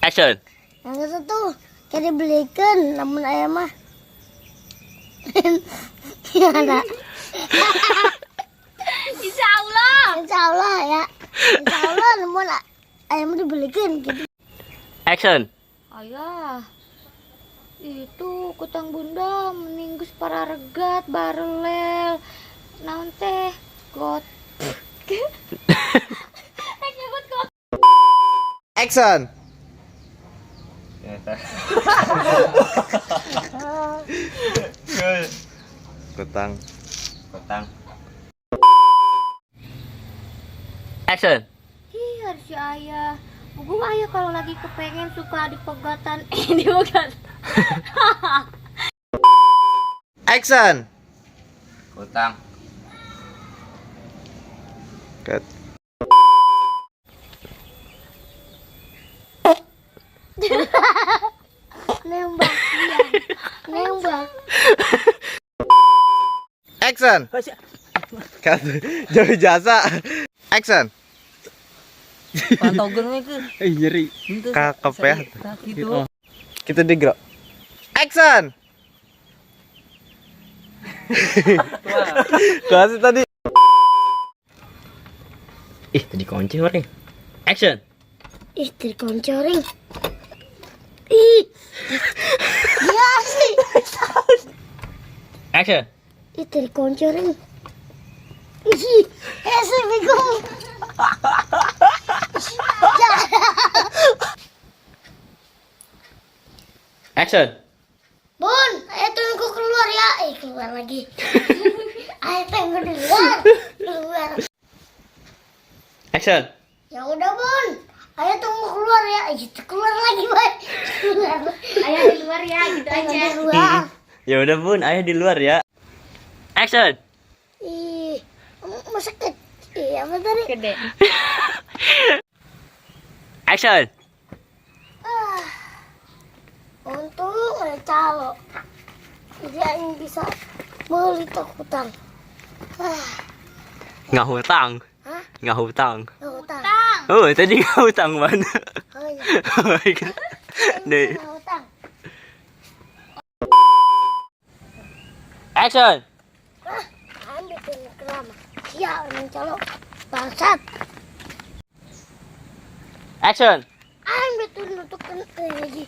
Action. Yang satu kayak dibelikan namun ayam mah. Gimana? Insya Allah. Insya Allah ya. Insya Allah namun ayam dibelikan gitu. Action. Ayah, itu kutang bunda meninggus para regat barelel. Naon teh got. Action. Kutang. Action. Ih, harus si ayah. Buku ayah kalau lagi kepengen suka dipegatan. Dipegat. Action. Kutang. Cut. Nembak dia. Nembak. Action. Cut. Jauh jasa. Action. Pantogennya ke Nyeri. Kakep ya. gitu. Kita digerak. Action. Kasih tadi. Ih, tadi kunci orang. Action. Istri koncoring. Ih. Ya sih. Action. Istri koncoring. Ih, saya bingung. Action. Bun, ayo tunggu keluar ya. Keluar lagi. Ayo tunggu di luar. Keluar. Action. Ya udah, Bun. Ayo tunggu keluar ya. Gitu keluar lagi, Boy. Keluar. Ayah di luar ya, gitu aja. Keluar. Ya udah bun, ayah di luar ya. Action. Ih, masa kecil apa tadi? Gede. Action. Untung ada calo. Dia yang bisa beli hutang. Nggak hutang. Hah? Nggak hutang. Hutang. Oh, tadi nggak hutang mana? Oh iya. Oh my God. Nih. Hutang. Action. Ambil tuh kerama. Sial, yang calo. Bangsat. Action. Ambil tuh untuk lagi.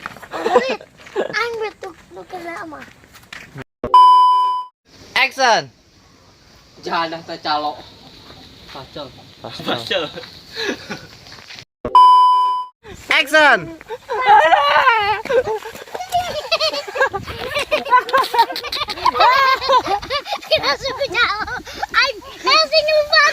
Ambil tuh untuk kerama. Action. Jangan dah calo. Pacel. Pasal. Action. Kita suka calo. Sing lupa.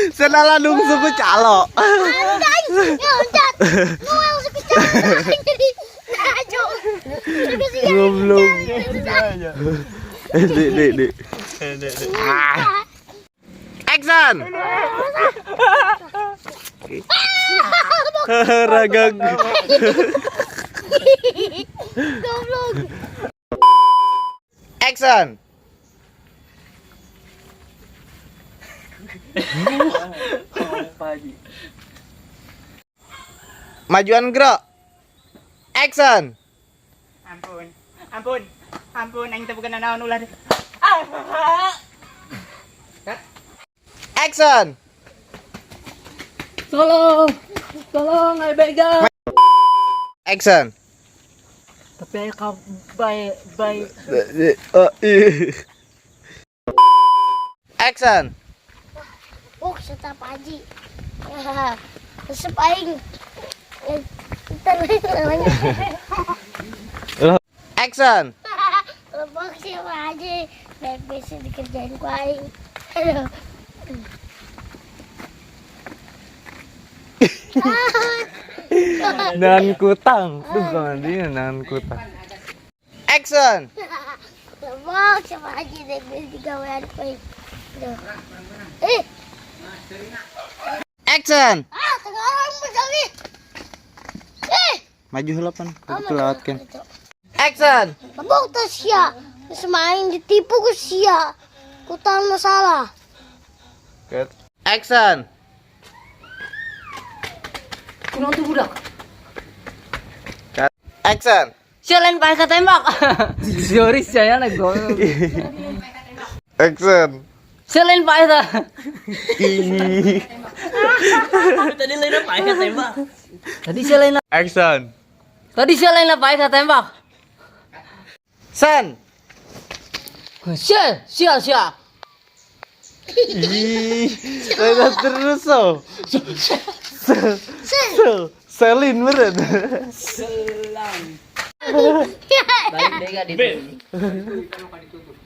Senala nung suku calo. Loncat. Noel suka calo. Belum. Dek. Action. Ragag. Goblok. Action. Majuan gerak. Action. Ampun, aing teh bukan naon ulah. Action. Tolong, ayo begal. Action. Tapi ayo kau baik. Action. Oh, setap aji. Ya, resep aing. Ntar lagi. Action. Lebok siapa aja. Biar bisa dikerjain ku aing. Aduh. Nan kutang. Duh, kalau dia nan kutang. Action. Lebok siapa aja. Biar bisa digawean ku aing. Aduh. Action. Sekarang berjalan. Maju helapan. Oh, Itu lewatkan. itu. Action. Lebok tas sia. Semain ditipu ku sia. Ku tahu masalah. Cut. Action. Kurang tuh budak. Cut. Action. Selain pakai tembak. Sorry saya lagi. Action. Selain pakai ta. Tadi lain apa ya tembak? Tadi selain Action. pakai tembak. San. Sia. Ih, saya terus so. Selin meren. Balik deh gak di.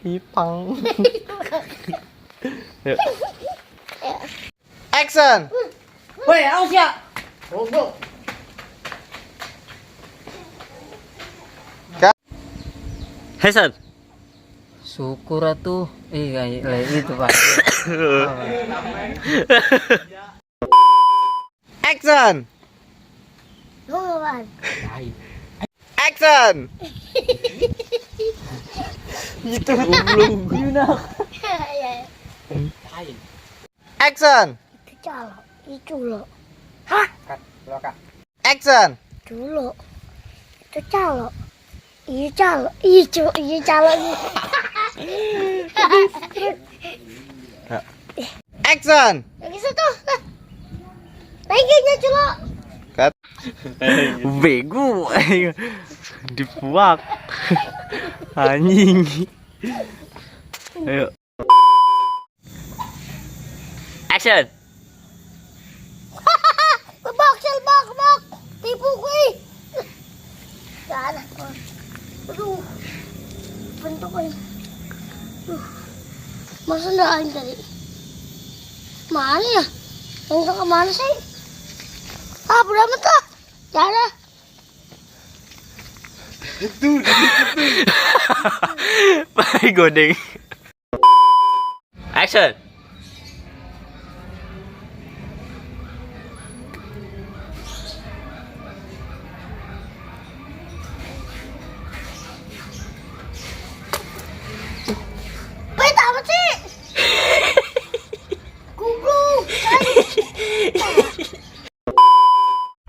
Ipang. Yuk. Action. Woi, awas ya. Goblok. Hasan. Syukur atuh. Kayak itu, Pak. Action. Bukan. Action. Itu belum. Action. Itu calo. Itu lo. Action. Dulu. Itu calo. Iya calo. Iya calo. Action. Lagi satu. Lagi calo. Cut. Bego. Dipuak. Anjing. Ayo. Action. Boncel bak. Tipu gue. Sana. Aduh. Bentuk gue. Masa enggak aing tadi? Mana ya? Yang ke mana sih? Ah, udah amat lah. Jangan. Bye godeng. Action. Baik amat sih. Goblok.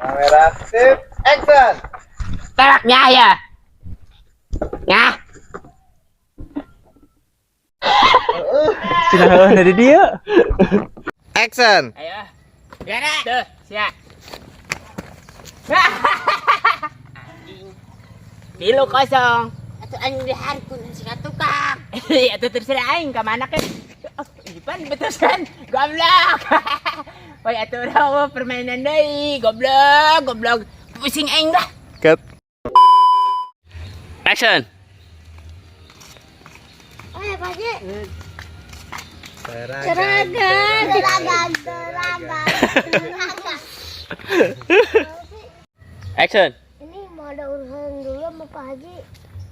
Kamera sip. Action. Tembaknya ya. Ya. Kenapa dari dia? Action. Ayo. Gana. Tuh, siap. Kilo kosong. Atau anjing diharkun si katukang. Itu terserah aing ka mana kan. Ipan betul kan? Goblok. Woi atuh rawa permainan deui. Goblok. Pusing aing dah. Cut. Action. Pak Ji. Seragam. Action. Ini mau ada urusan dulu sama Pak Haji.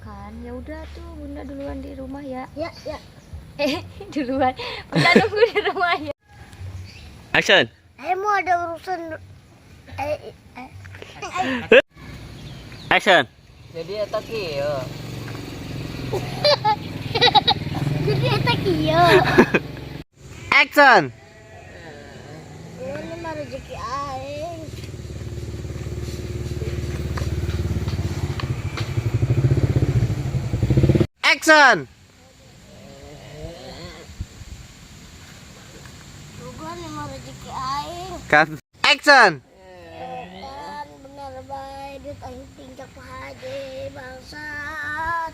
Kan ya udah tuh Bunda duluan di rumah ya. Ya. Duluan. Bunda nunggu di rumah ya. Action. Mau ada urusan. Action. Jadi eta kieu. Jadi eta kieu. Action. Ini mah rezeki aing. Action. Ini mah rezeki aing. Cut. Action. Dan bener baik duit aing tinggal Pak Haji bangsat.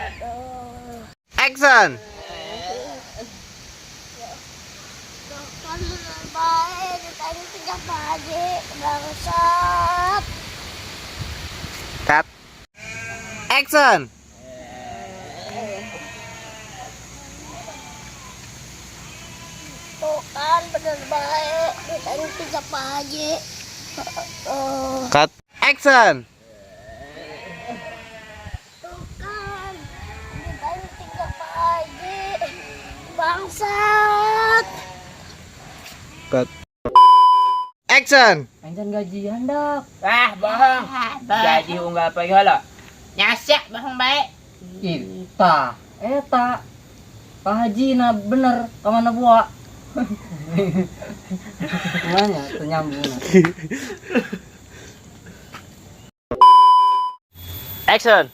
Aduh. Action. Kan bener baik duit aing tinggal Pak Haji bangsat. Cut. Action. Tuh kan bener baik duit aing tinggal Pak Haji. Cut. Action. Tuh kan duit aing tinggal Pak Haji bangsat. Cut. Action. Anjan gajian dak. Bohong. Gaji unggal apa heula. Nyasek bohong bae. Eta Pak Haji nah bener kemana buat? Gimana ternyambung? Action.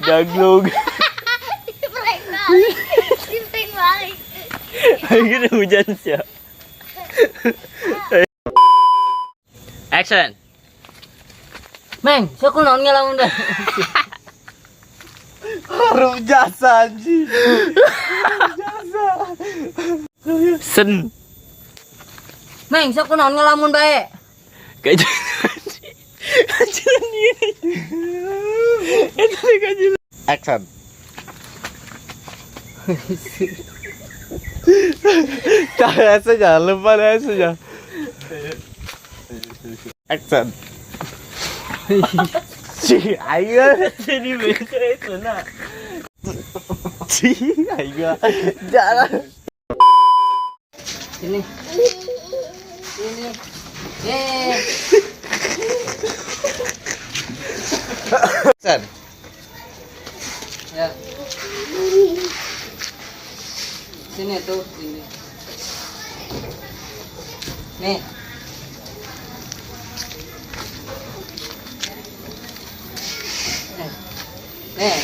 Gaglog. Prank balik. Prank balik. Akhirnya hujan sih. Action. Meng, saya kunaon ngelamun dah. Harum jasa anjing. Sen. Meng, saya kunaon ngelamun bae. Kayak kajian ini. Itu kajian. Action. Tahan saja, lupa saja. Action. Cih, ayo. Jadi beda itu nak. Cih, ayo. Jalan. Ini. Ini. Yeay. Action. Ya. Sini tuh, sini. Nih. Nih,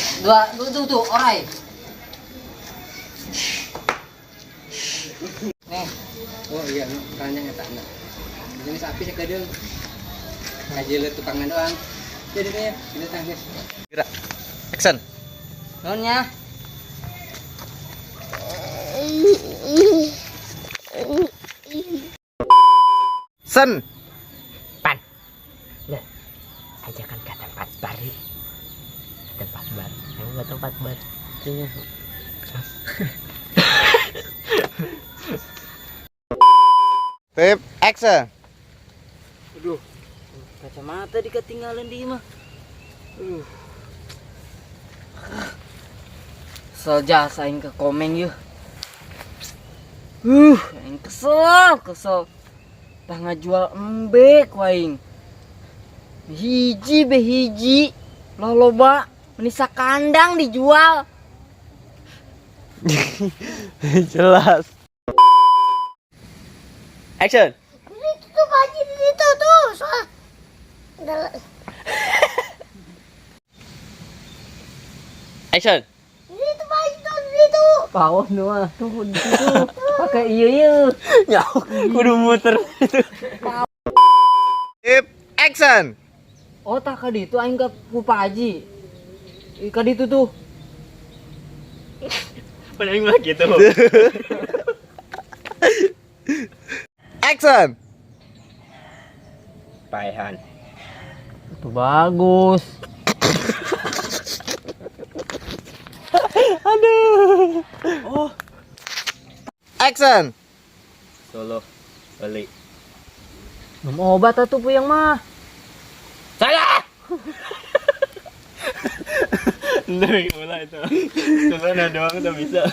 tuh, orai. Nih. Oh iya, tanya nggak nak. Ini sapi sekadang ngaji tukangnya doang. Jadi deh, kita tangis. Gerak. Action. Nonnya. Sen. Pan. Lah, ajakan ke tempat baru. Tempat baru. Emang nggak tempat baru. Sini. Tip, action. Aduh. Kacamata diketinggalan di mah. Kesel jasa aing ke komeng yeuh. Aing kesel. Tah ngajual embek waing. Hiji loba menisa kandang dijual. Jelas. Action. Itu tuh Pak Haji di situ tuh. Soal. Action. Itu Pak Haji tuh di situ. Pawon mah tuh di situ. Pakai ieu. Nyau, kudu muter itu. Tip, action. Oh, tak ka ditu aing ka ku Pak Haji. Ka ditu tuh. Paling mah gitu. Action. Paehan. Itu bagus. Aduh. Oh, Action. Solo balik. Minum obat atuh puyang mah. Salah. Nggak mulai itu. Cuma doang tuh bisa.